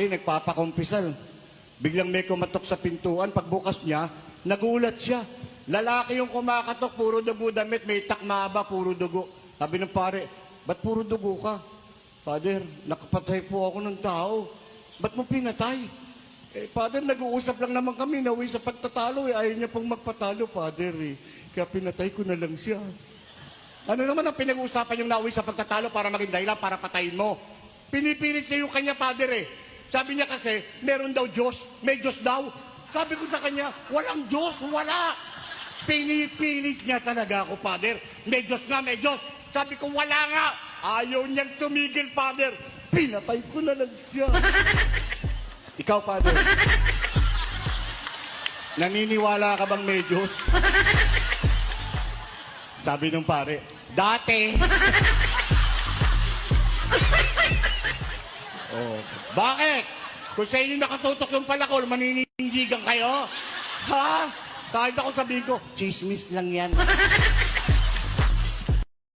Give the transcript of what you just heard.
dati, nagpapakumpisal. Biglang may kumatok sa pintuan. Pagbukas niya, nagulat siya. Lalaki yung kumakatok, puro dugo damit, may takmaba, puro dugo. Sabi ng pare, ba't puro dugo ka? Father, nakapatay po ako ng tao. Ba't mo pinatay? Father, nag-uusap lang naman kami, nauwi sa pagtatalo. Ayaw niya pong magpatalo, Father. Kaya pinatay ko na lang siya. Ano naman ang pinag-uusapan yung nauwi sa pagtatalo para maging dahilan para patayin mo? Pinipilit niya yung kanya, Father. Sabi niya kasi, meron daw Diyos, may Diyos daw. Sabi ko sa kanya, walang Diyos, wala. Pinipilit niya talaga ako, Father. May Diyos nga, may Diyos. Sabi ko, wala nga. Ayaw niyang tumigil, Father. Pinatay ko na lang siya. Ikaw, Father. Naniniwala ka bang may Diyos? Sabi nung pare, dati. Oh. Bakit? Kung sa inyo nakatutok yung palakol, maninindigan kayo? Ha? Kahit ako sabihin ko, chismis lang yan.